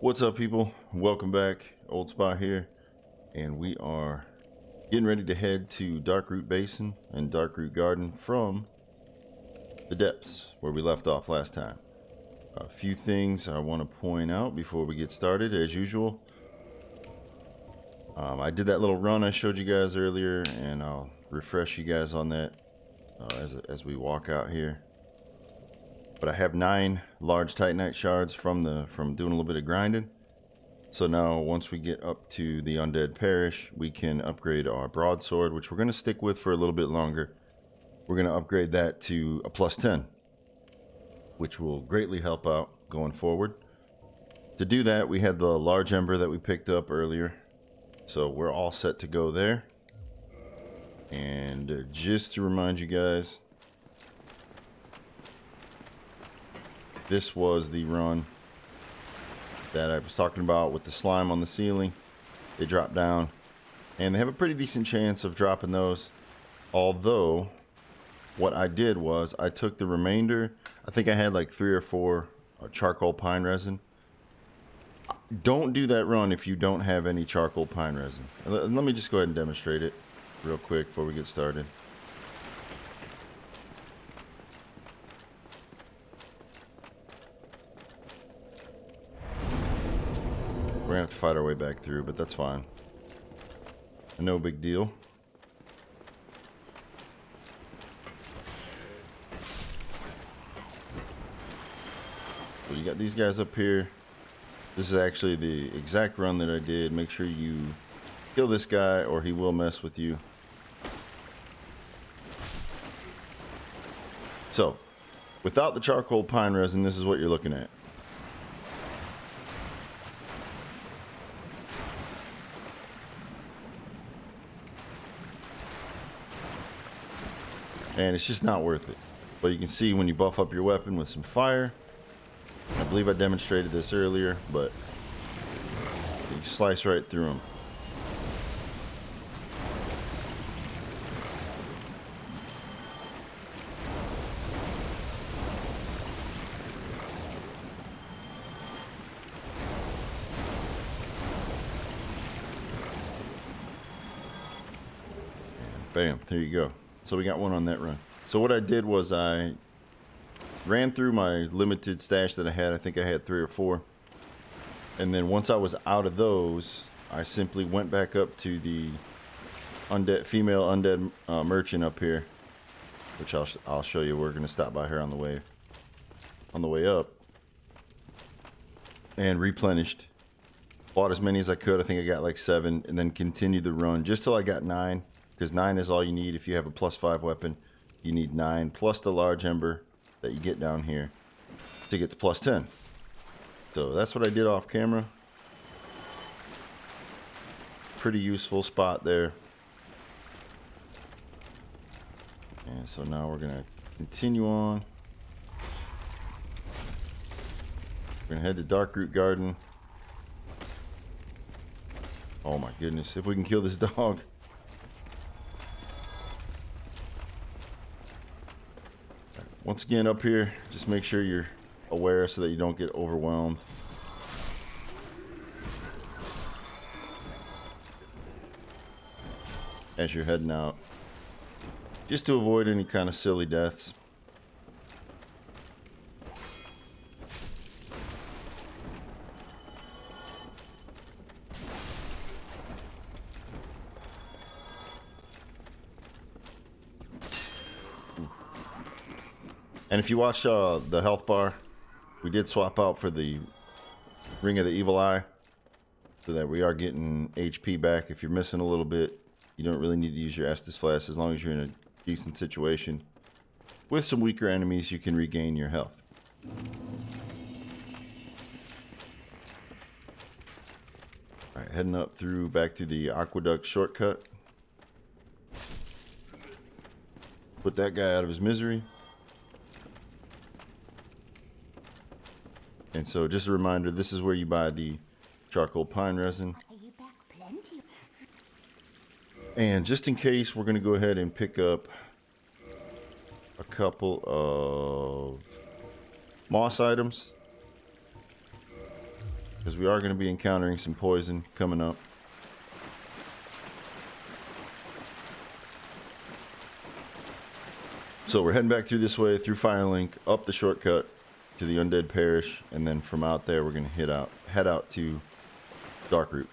What's up, people? Welcome back. Old Spot here, and we are getting ready to head to Darkroot Basin and Darkroot Garden from the depths where we left off last time. A few things I want to point out before we get started, as usual. I did that little run I showed you guys earlier, and I'll refresh you guys on that as we walk out here. But I have 9 large Titanite shards from doing a little bit of grinding. So now once we get up to the Undead Parish, we can upgrade our broadsword, which we're going to stick with for a little bit longer. We're going to upgrade that to a +10, which will greatly help out going forward. To do that, we had the large ember that we picked up earlier. So we're all set to go there. And just to remind you guys, this was the run that I was talking about with the slime on the ceiling. They drop down, and they have a pretty decent chance of dropping those. Although, what I did was I took the remainder. I think I had like 3 or 4 charcoal pine resin. Don't do that run if you don't have any charcoal pine resin. Let me just go ahead and demonstrate it real quick before we get started. We're gonna have to fight our way back through, but that's fine. No big deal. So you got these guys up here. This is actually the exact run that I did. Make sure you kill this guy or he will mess with you. So, without the charcoal pine resin, this is what you're looking at. And it's just not worth it. But you can see when you buff up your weapon with some fire, I believe I demonstrated this earlier, but you slice right through them. And bam, there you go. So we got one on that run. So what I did was I ran through my limited stash that I had. I think I had 3 or 4. And then once I was out of those, I simply went back up to the female undead merchant up here, which I'll show you. We're going to stop by her on the way up, and replenished. Bought as many as I could. I think I got like 7, and then continued the run just till I got 9. Because 9 is all you need. If you have a +5 weapon, you need 9 plus the large ember that you get down here to get the +10. So that's what I did off camera. Pretty useful spot there. And so now we're gonna continue on. We're gonna head to Darkroot Garden. Oh my goodness, if we can kill this dog. Once again, up here, just make sure you're aware so that you don't get overwhelmed. As you're heading out, just to avoid any kind of silly deaths. And if you watch the health bar, we did swap out for the Ring of the Evil Eye, so that we are getting HP back. If you're missing a little bit, you don't really need to use your Estus Flask as long as you're in a decent situation. With some weaker enemies, you can regain your health. Alright, heading up back through the Aqueduct shortcut. Put that guy out of his misery. And so, just a reminder, this is where you buy the charcoal pine resin. And just in case, we're going to go ahead and pick up a couple of. 2 couple of moss items. because we are going to be encountering some poison coming up. So we're heading back through this way, through Firelink, up the shortcut to the Undead Parish, and then from out there we're going to head out to Darkroot.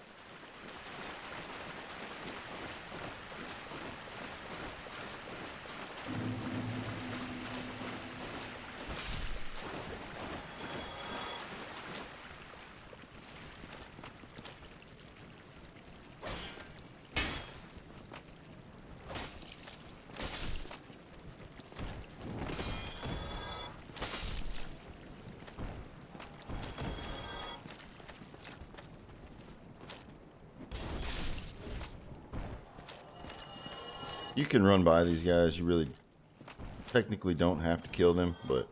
You can run by these guys. You really technically don't have to kill them, but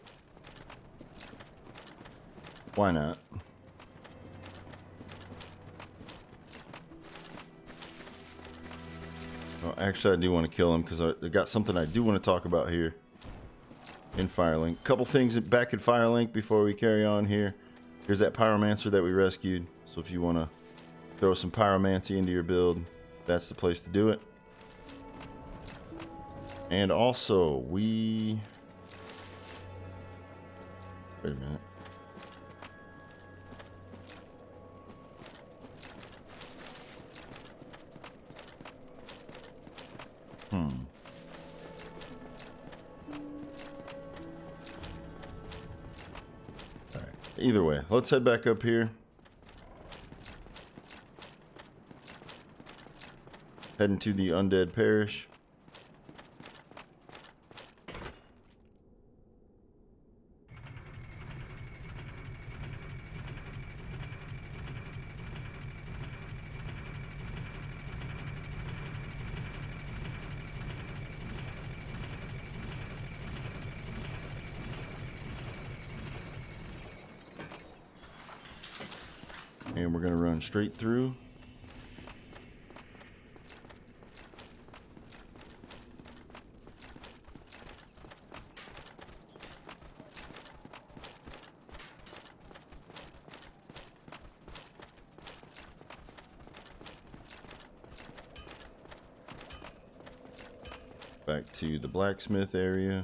why not? Well, actually, I do want to kill them because I got something I do want to talk about here in Firelink. Couple things back in Firelink before we carry on here. Here's that pyromancer that we rescued. So if you want to throw some pyromancy into your build, that's the place to do it. And also, wait a minute. Alright. Either way, let's head back up here. Heading to the Undead Parish. And we're going to run straight through. Back to the blacksmith area.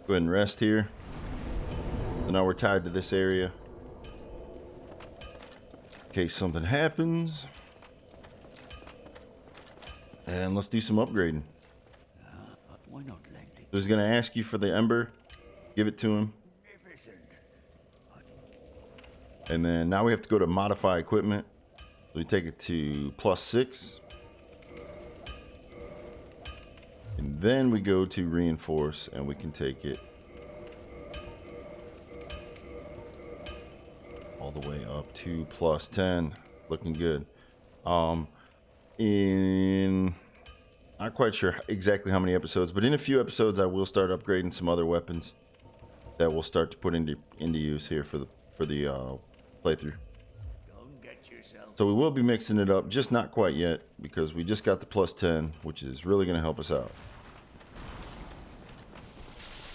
Go ahead and rest here. So now we're tied to this area in case something happens. And let's do some upgrading. Why not, So he's going to ask you for the ember. Give it to him. And then now we have to go to modify equipment. So we take it to +6. And then we go to reinforce and we can take it all the way up to +10. Looking good. In not quite sure exactly how many episodes, but in a few episodes I will start upgrading some other weapons that we'll start to put into use here for the playthrough. So we will be mixing it up, just not quite yet, because we just got the +10, which is really going to help us out.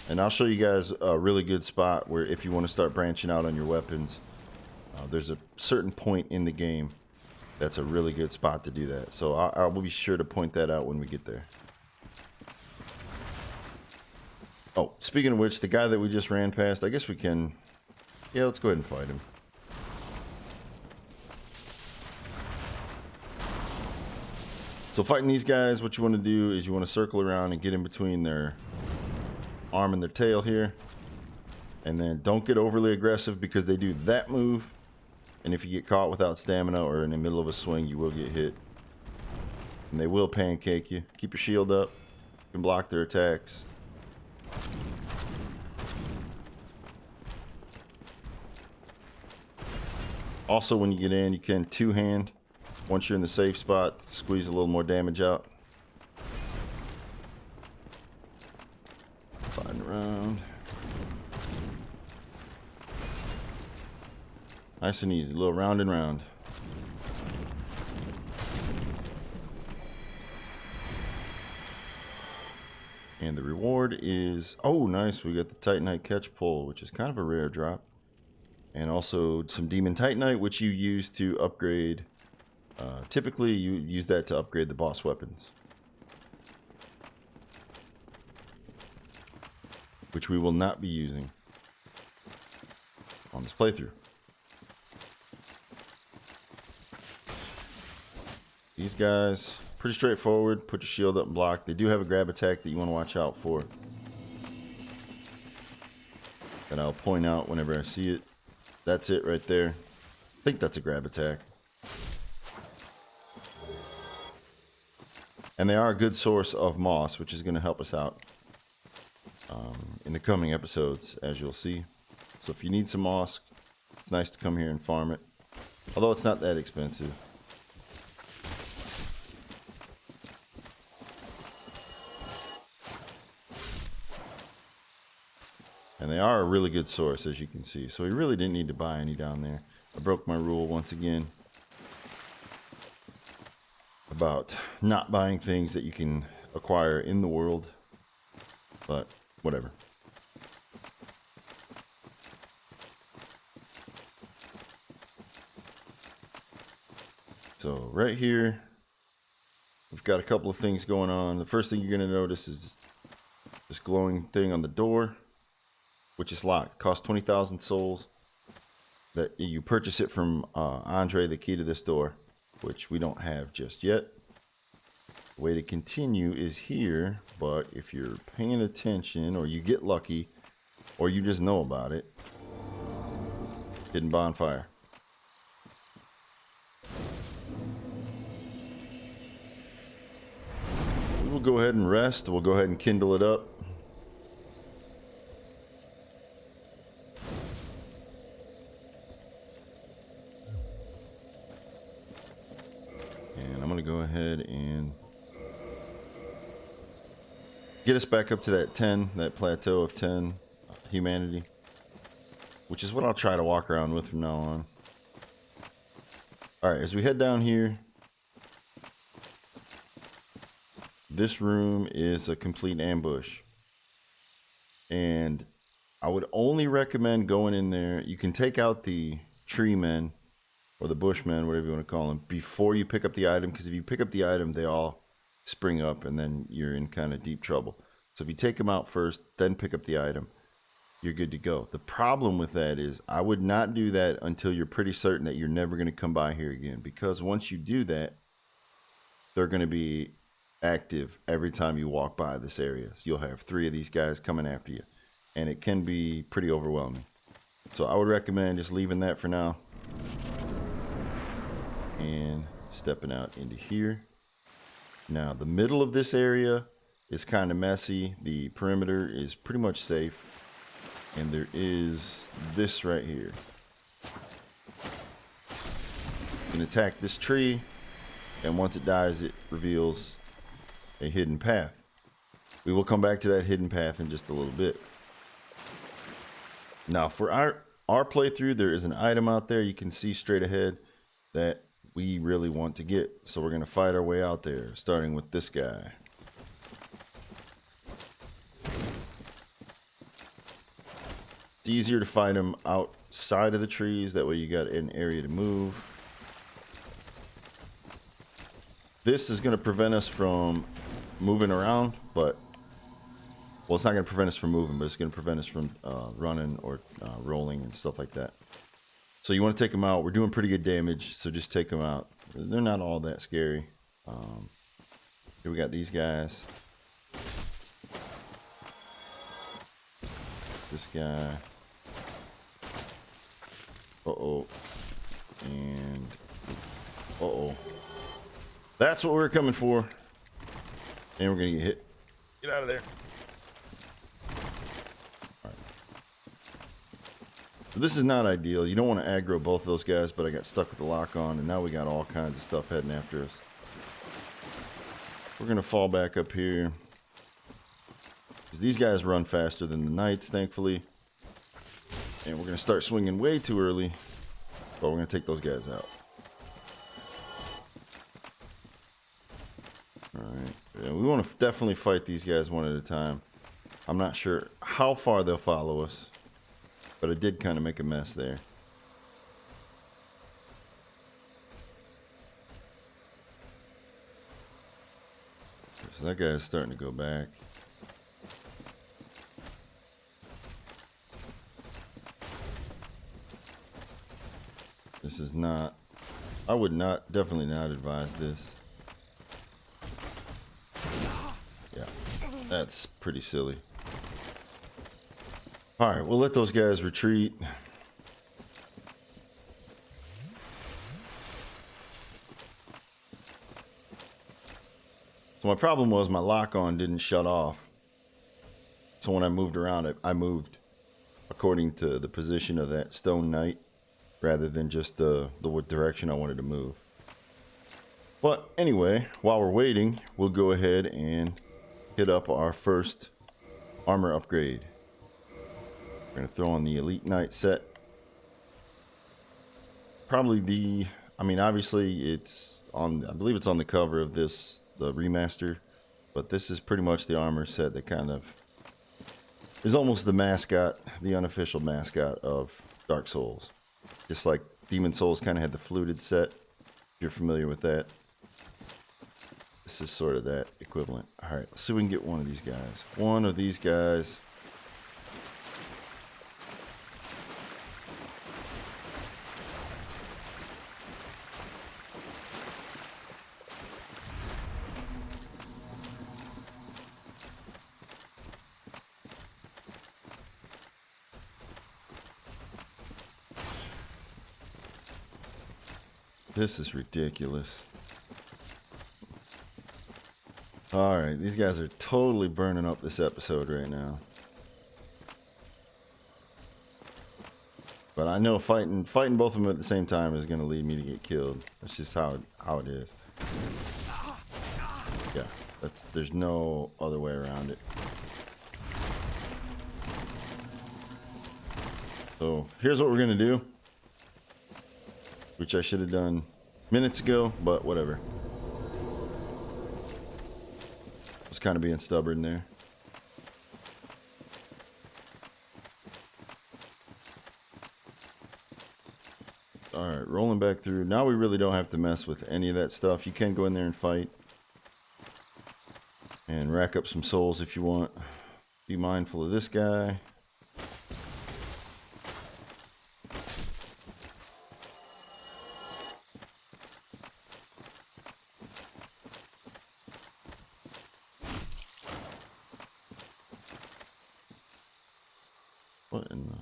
And I'll show you guys a really good spot where if you want to start branching out on your weapons, there's a certain point in the game that's a really good spot to do that. So I will be sure to point that out when we get there. Oh, speaking of which, the guy that we just ran past, I guess we can... Yeah, let's go ahead and fight him. So fighting these guys, what you want to do is you want to circle around and get in between their arm and their tail here. And then don't get overly aggressive because they do that move. And if you get caught without stamina or in the middle of a swing, you will get hit. And they will pancake you. Keep your shield up. You can block their attacks. Also, when you get in, you can two-hand. Once you're in the safe spot, squeeze a little more damage out. Sliding around. Nice and easy, a little round and round. And the reward is, oh nice, we got the Titanite catch pole, which is kind of a rare drop. And also some Demon Titanite, which you use to upgrade. Typically you use that to upgrade the boss weapons, which we will not be using on this playthrough. These guys, pretty straightforward. Put your shield up and block. They do have a grab attack that you want to watch out for, that I'll point out whenever I see it. That's it right there. I think that's a grab attack. And they are a good source of moss, which is going to help us out in the coming episodes, as you'll see. So if you need some moss, it's nice to come here and farm it. Although it's not that expensive. And they are a really good source, as you can see. So we really didn't need to buy any down there. I broke my rule once again about not buying things that you can acquire in the world. But whatever. So right here, we've got a couple of things going on. The first thing you're going to notice is this glowing thing on the door, which is locked. It costs 20,000 souls. That you purchase it from Andre, the key to this door, which we don't have just yet. The way to continue is here, but if you're paying attention, or you get lucky, or you just know about it, hidden bonfire. We will go ahead and rest. We'll go ahead and kindle it up. And I'm going to go ahead and get us back up to that 10, that plateau of 10 humanity, which is what I'll try to walk around with from now on. Alright, as we head down here, this room is a complete ambush. And I would only recommend going in there. You can take out the tree men, or the bushmen, whatever you want to call them, before you pick up the item, because if you pick up the item, they all spring up, and then you're in kind of deep trouble. So if you take them out first, then pick up the item, you're good to go. The problem with that is I would not do that until you're pretty certain that you're never going to come by here again, because once you do that, they're going to be active every time you walk by this area. So you'll have 3 of these guys coming after you, and it can be pretty overwhelming. So I would recommend just leaving that for now and stepping out into here. Now the middle of this area is kind of messy. The perimeter is pretty much safe, and there is this right here. You can attack this tree, and once it dies, it reveals a hidden path. We will come back to that hidden path in just a little bit. Now for our playthrough, there is an item out there you can see straight ahead that we really want to get. So we're going to fight our way out there, starting with this guy. It's easier to fight him outside of the trees. That way you got an area to move. This is going to prevent us from moving around, but, well, it's not going to prevent us from moving, but it's going to prevent us from running or rolling and stuff like that. So you want to take them out. We're doing pretty good damage, so just take them out. They're not all that scary. Here we got these guys. This guy. Uh-oh. And uh-oh. That's what we're coming for. And we're gonna get hit. Get out of there. All right. So this is not ideal. You don't want to aggro both of those guys, but I got stuck with the lock on, and now we got all kinds of stuff heading after us. We're gonna fall back up here, because these guys run faster than the knights, thankfully. And we're gonna start swinging way too early, but we're gonna take those guys out. Alright. Yeah, we want to definitely fight these guys one at a time. I'm not sure how far they'll follow us, but I did kind of make a mess there. So that guy is starting to go back. This is not... I would not, definitely not advise this. Yeah, that's pretty silly. Alright, we'll let those guys retreat. So my problem was my lock-on didn't shut off. So when I moved around, I moved according to the position of that stone knight, rather than just the direction I wanted to move. But anyway, while we're waiting, we'll go ahead and hit up our first armor upgrade. We're going to throw on the Elite Knight set. Probably the... I mean, obviously it's on... I believe it's on the cover of this, the remaster. But this is pretty much the armor set that kind of is almost the mascot, the unofficial mascot of Dark Souls. Just like Demon Souls kind of had the fluted set, if you're familiar with that. This is sort of that equivalent. Alright, let's see if we can get one of these guys. One of these guys. This is ridiculous. Alright, these guys are totally burning up this episode right now. But I know fighting both of them at the same time is going to lead me to get killed. That's just how it is. Yeah, there's no other way around it. So here's what we're going to do. Which I should have done minutes ago, but whatever. Was kind of being stubborn there. Alright, rolling back through. Now we really don't have to mess with any of that stuff. You can go in there and fight. And rack up some souls if you want. Be mindful of this guy. What in the...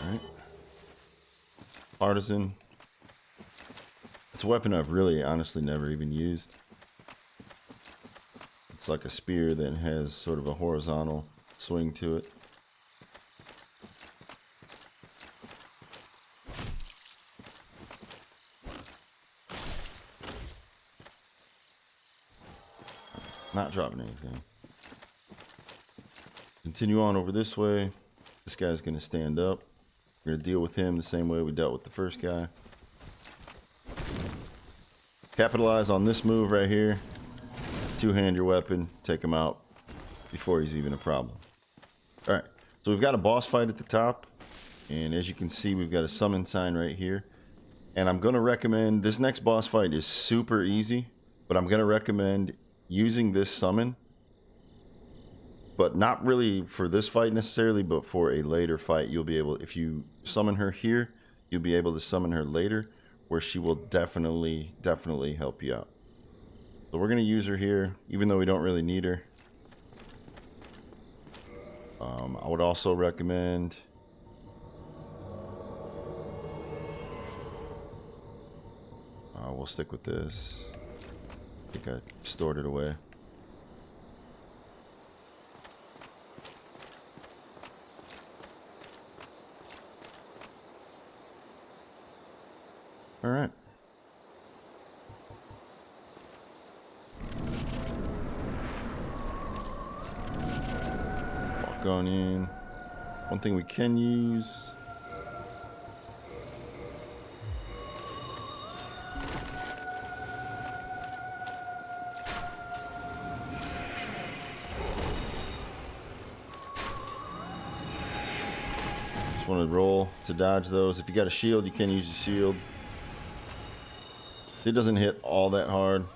Alright. Partisan. It's a weapon I've really honestly never even used. It's like a spear that has sort of a horizontal swing to it. Not dropping anything. Continue on over this way. This guy's going to stand up. We're going to deal with him the same way we dealt with the first guy. Capitalize on this move right here. Two-hand your weapon. Take him out before he's even a problem. Alright, so we've got a boss fight at the top. And as you can see, we've got a summon sign right here. And I'm going to recommend... This next boss fight is super easy. But I'm going to recommend using this summon, but not really for this fight necessarily, but for a later fight. You'll be able, if you summon her here, you'll be able to summon her later, where she will definitely help you out. So we're going to use her here, even though we don't really need her. I would also recommend we'll stick with this. I think I stored it away. All right. Walk on in. One thing we can use want to roll to dodge those. If you got a shield, you can use your shield. It doesn't hit all that hard.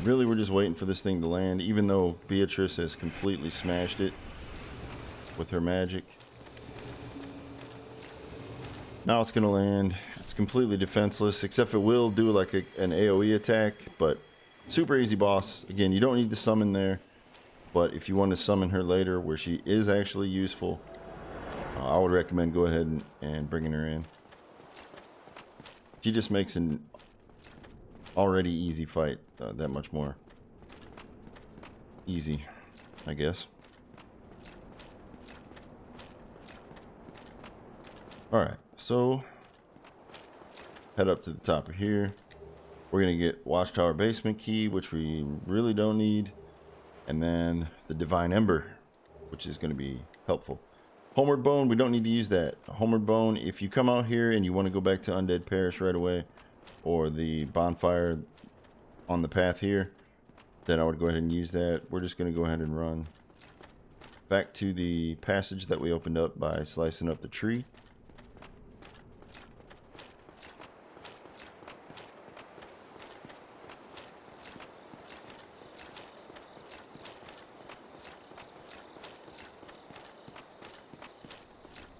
Really, we're just waiting for this thing to land, even though Beatrice has completely smashed it with her magic. Now it's going to land. It's completely defenseless, except it will do like an AoE attack, but super easy boss. Again, you don't need to summon there, but if you want to summon her later where she is actually useful, I would recommend go ahead and bringing her in. She just makes an already easy fight that much more easy, I guess. Alright, so head up to the top of here. We're going to get Watchtower Basement Key, which we really don't need. And then the Divine Ember, which is going to be helpful. Homeward Bone, we don't need to use that. Homeward Bone, if you come out here and you want to go back to Undead Parish right away, or the bonfire on the path here, then I would go ahead and use that. We're just going to go ahead and run back to the passage that we opened up by slicing up the tree.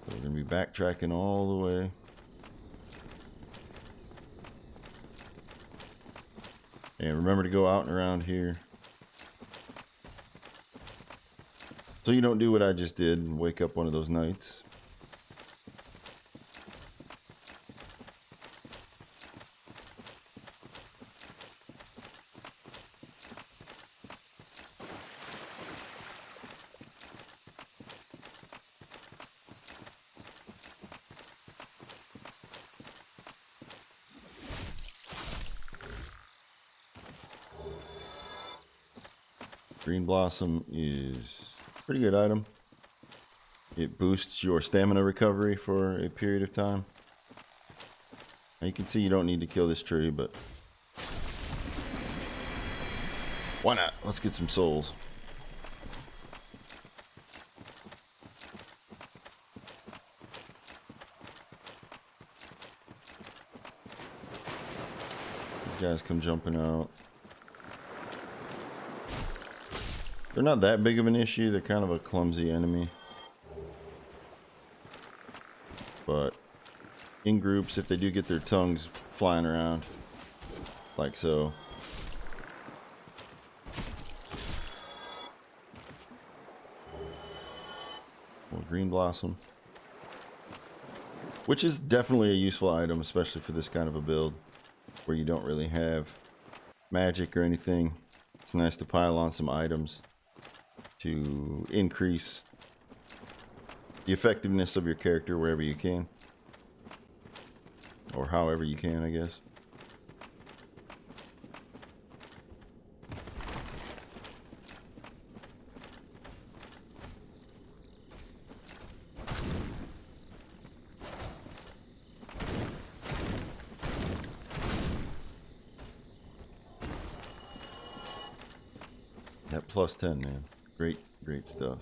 So we're going to be backtracking all the way. And remember to go out and around here, so you don't do what I just did and wake up one of those knights. Green Blossom is a pretty good item. It boosts your stamina recovery for a period of time. Now you can see you don't need to kill this tree, but why not? Let's get some souls. These guys come jumping out. They're not that big of an issue. They're kind of a clumsy enemy. But in groups, if they do get their tongues flying around, like so. More Green Blossom. Which is definitely a useful item, especially for this kind of a build, where you don't really have magic or anything. It's nice to pile on some items to increase the effectiveness of your character wherever you can, or however you can, I guess. That plus 10, man. Great stuff.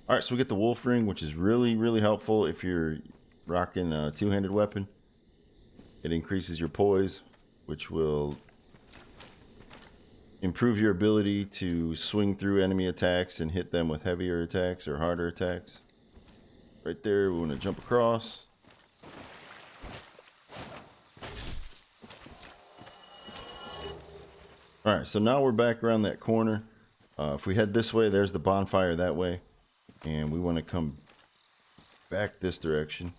Alright, so we get the Wolf Ring, which is really helpful if you're rocking a two-handed weapon. It increases your poise, which will improve your ability to swing through enemy attacks and hit them with heavier attacks or harder attacks. Right there, we want to jump across. Alright, so now we're back around that corner. If we head this way, there's the bonfire that way. And we want to come back this direction.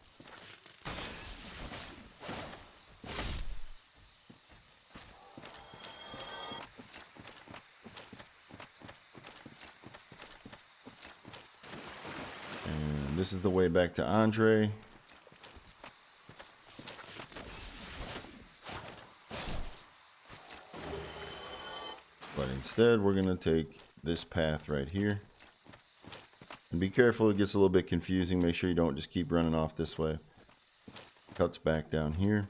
And this is the way back to Andre. But instead, we're going to take this path right here. And be careful, it gets a little bit confusing. Make sure you don't just keep running off this way. Cuts back down here.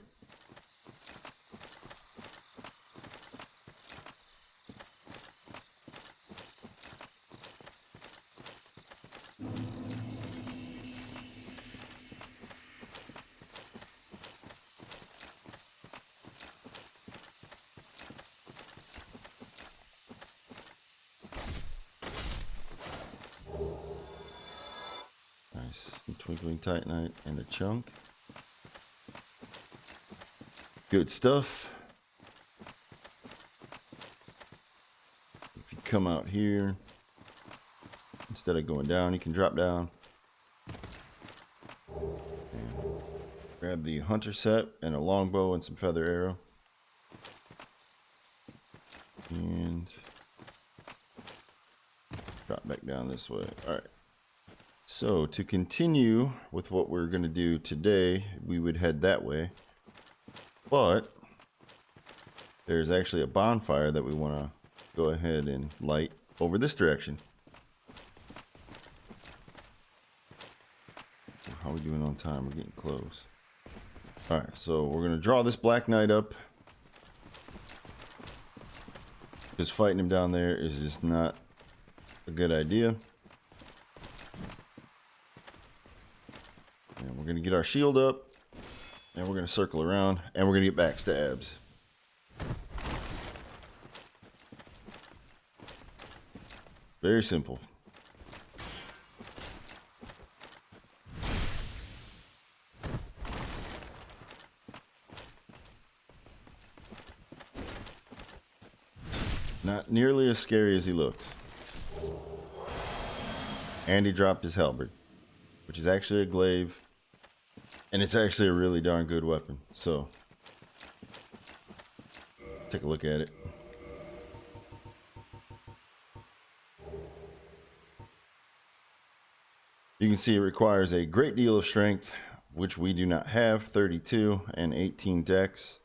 Twinkling Titanite and a chunk. Good stuff. If you come out here, instead of going down, you can drop down. And grab the hunter set and a longbow and some feather arrow. And drop back down this way. Alright. So to continue with what we're going to do today, we would head that way. But there's actually a bonfire that we want to go ahead and light over this direction. How are we doing on time? We're getting close. Alright, so we're going to draw this Black Knight up. Because fighting him down there is just not a good idea. And we're going to get our shield up. And we're going to circle around. And we're going to get backstabs. Very simple. Not nearly as scary as he looked. And he dropped his halberd, which is actually a glaive. And it's actually a really darn good weapon. So, take a look at it. You can see it requires a great deal of strength, which we do not have, 32 and 18 dex.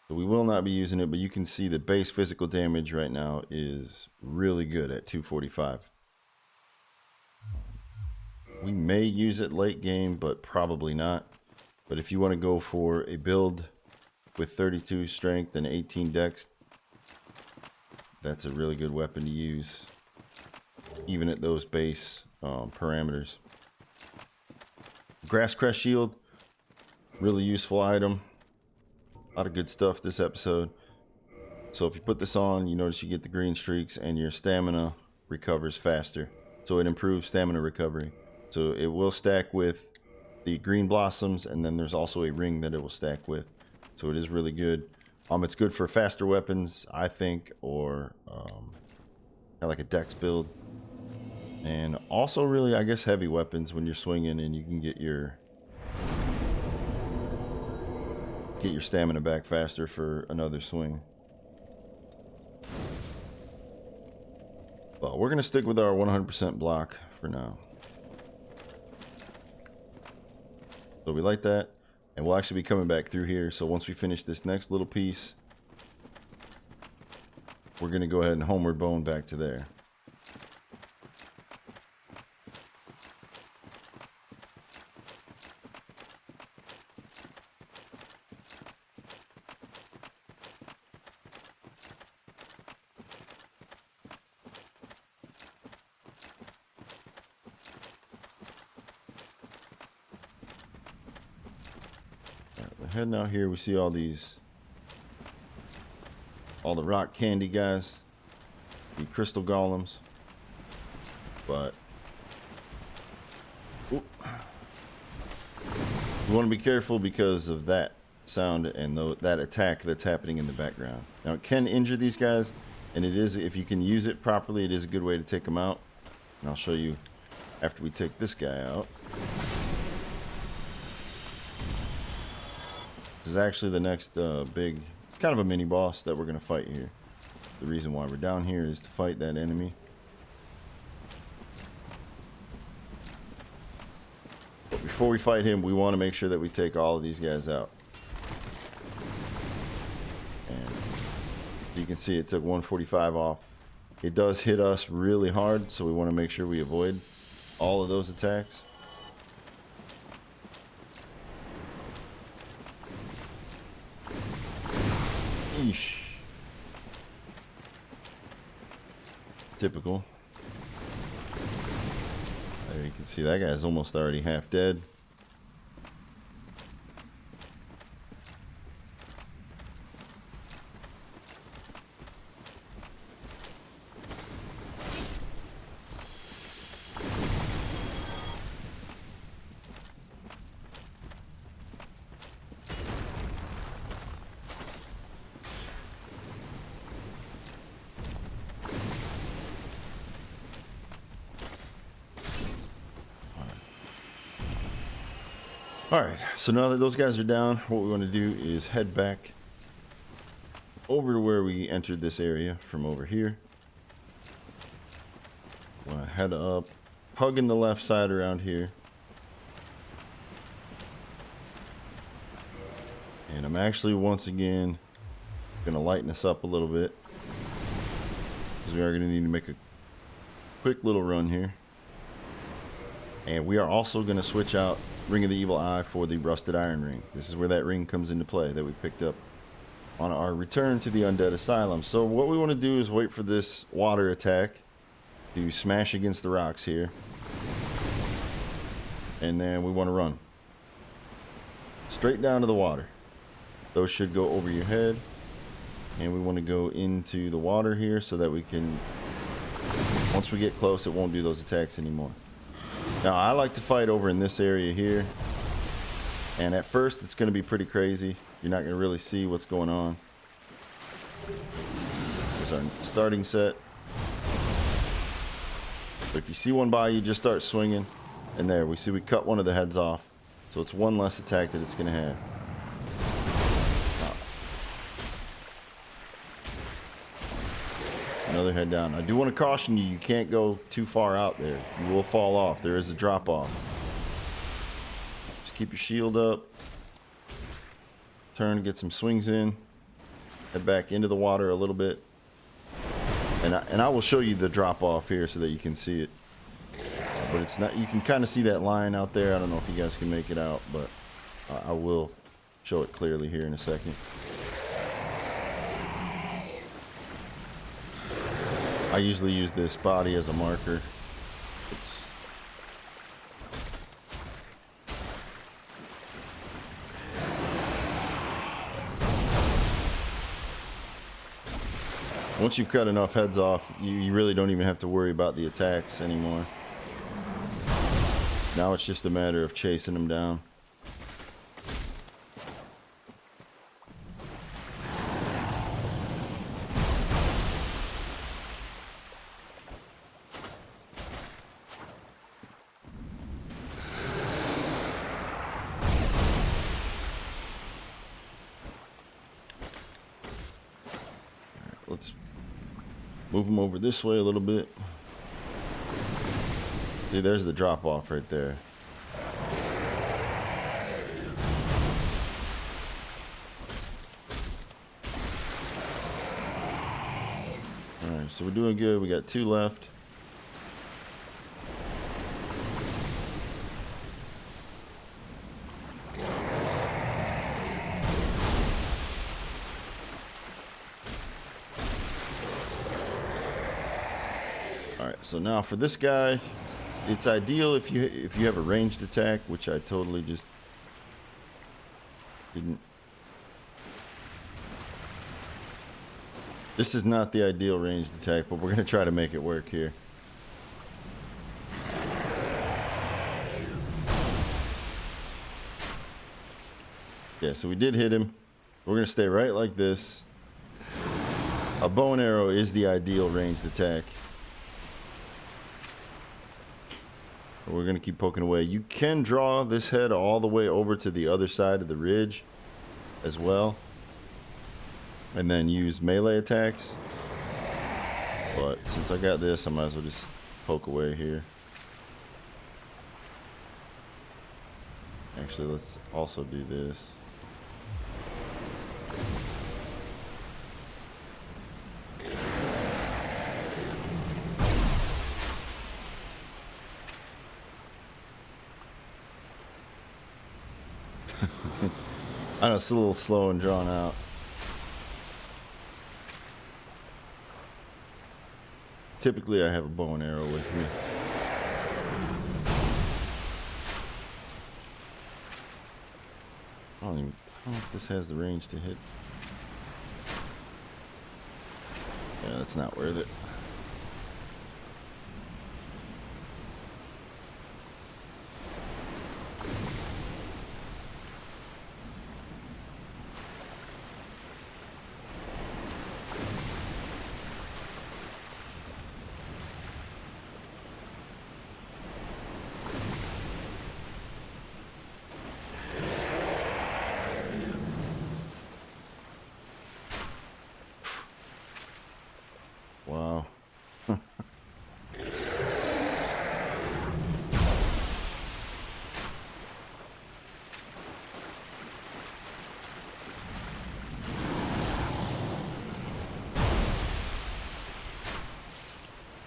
So we will not be using it, but you can see the base physical damage right now is really good at 245. We may use it late game, but probably not. But if you want to go for a build with 32 strength and 18 dex, that's a really good weapon to use, even at those base parameters. Grass Crest Shield, really useful item. A lot of good stuff this episode. So if you put this on, you notice you get the green streaks and your stamina recovers faster. So it improves stamina recovery. So it will stack with the green blossoms, and then there's also a ring that it will stack with. So it is really good. It's good for faster weapons, I think, or like a dex build. And also really, I guess, heavy weapons when you're swinging and you can get your stamina back faster for another swing. Well, we're going to stick with our 100% block for now. So we light that, and we'll actually be coming back through here. So once we finish this next little piece, we're going to go ahead and homeward bone back to there. Heading out here, we see all the rock candy guys, the crystal golems, but we want to be careful because of that sound and that attack that's happening in the background. Now it can injure these guys, and it is, if you can use it properly, it is a good way to take them out. And I'll show you after we take this guy out. This is actually the next big, it's kind of a mini boss that we're going to fight here. The reason why we're down here is to fight that enemy. But before we fight him, we want to make sure that we take all of these guys out. And you can see it took 145 off. It does hit us really hard, so we want to make sure we avoid all of those attacks. Eesh. Typical. There you can see that guy's almost already half dead. Alright, so now that those guys are down, what we want to do is head back over to where we entered this area from over here. Want to head up, hugging the left side around here. And I'm actually once again going to lighten us up a little bit, because we are going to need to make a quick little run here. And we are also going to switch out Ring of the Evil Eye for the Rusted Iron Ring. This is where that ring comes into play that we picked up on our return to the Undead Asylum. So what we want to do is wait for this water attack to smash against the rocks here. And then we want to run straight down to the water. Those should go over your head. And we want to go into the water here so that we can, once we get close, it won't do those attacks anymore. Now, I like to fight over in this area here. And at first, it's going to be pretty crazy. You're not going to really see what's going on. There's our starting set. But if you see one by you, just start swinging. And there, we see we cut one of the heads off. So it's one less attack that it's going to have. Another head down. I do want to caution you, you can't go too far out there. You will fall off. There is a drop off. Just keep your shield up. Turn, get some swings in. Head back into the water a little bit. And I will show you the drop off here so that you can see it. But it's not, you can kind of see that line out there. I don't know if you guys can make it out, but I will show it clearly here in a second. I usually use this body as a marker. Once you've cut enough heads off, you really don't even have to worry about the attacks anymore. Now it's just a matter of chasing them down. Let's move them over this way a little bit. See, there's the drop off right there. Alright, so we're doing good. We got 2 left. So now for this guy, it's ideal if you have a ranged attack, which I totally just didn't. This is not the ideal ranged attack, but we're going to try to make it work here. Yeah, so we did hit him. We're going to stay right like this. A bow and arrow is the ideal ranged attack. We're going to keep poking away. You can draw this head all the way over to the other side of the ridge as well, and then use melee attacks. But since I got this, I might as well just poke away here. Actually, let's also do this. I know it's a little slow and drawn out. Typically I have a bow and arrow with me. I don't know if this has the range to hit. Yeah, that's not worth it.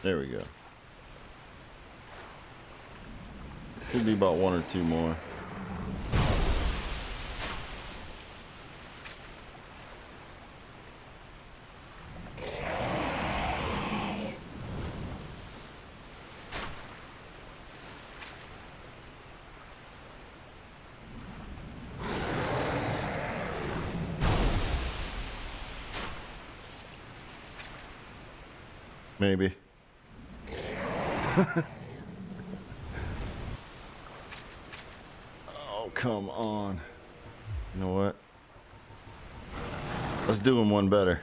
There we go. Could be about 1 or 2 more. Maybe. Oh, come on. You know what? Let's do him one better.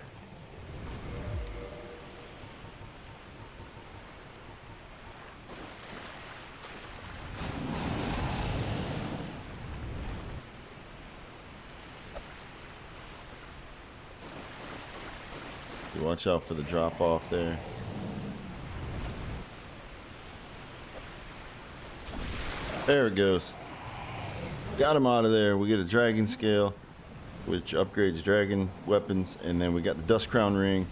Watch out for the drop off there. There it goes. Got him out of there. We get a dragon scale, which upgrades dragon weapons, and then we got the dust crown ring,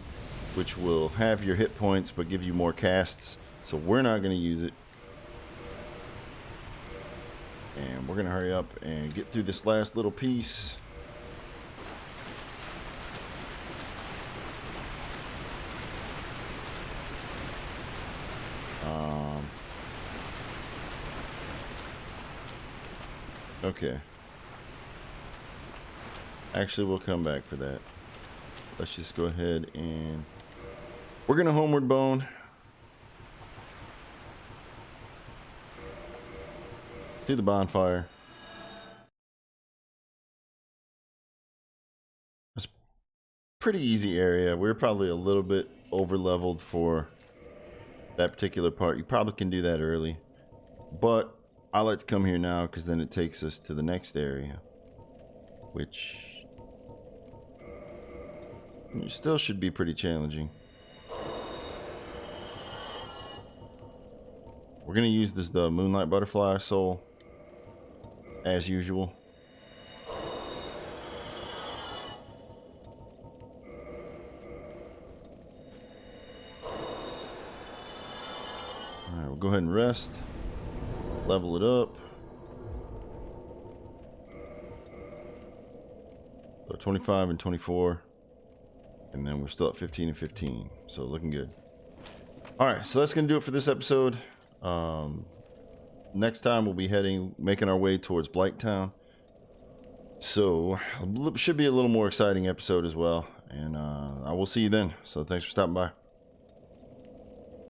which will have your hit points but give you more casts. So we're not going to use it. And we're going to hurry up and get through this last little piece. Okay. Actually, we'll come back for that. Let's just go ahead and we're gonna homeward bone. To the bonfire. It's a pretty easy area. We're probably a little bit over leveled for that particular part. You probably can do that early, but I like to come here now because then it takes us to the next area, which still should be pretty challenging. We're gonna use the Moonlight Butterfly Soul as usual. All right, we'll go ahead and rest. Level it up. So 25 and 24. And then we're still at 15 and 15. So looking good. Alright, so that's going to do it for this episode. Next time we'll be making our way towards Blighttown. So should be a little more exciting episode as well. And I will see you then. So thanks for stopping by.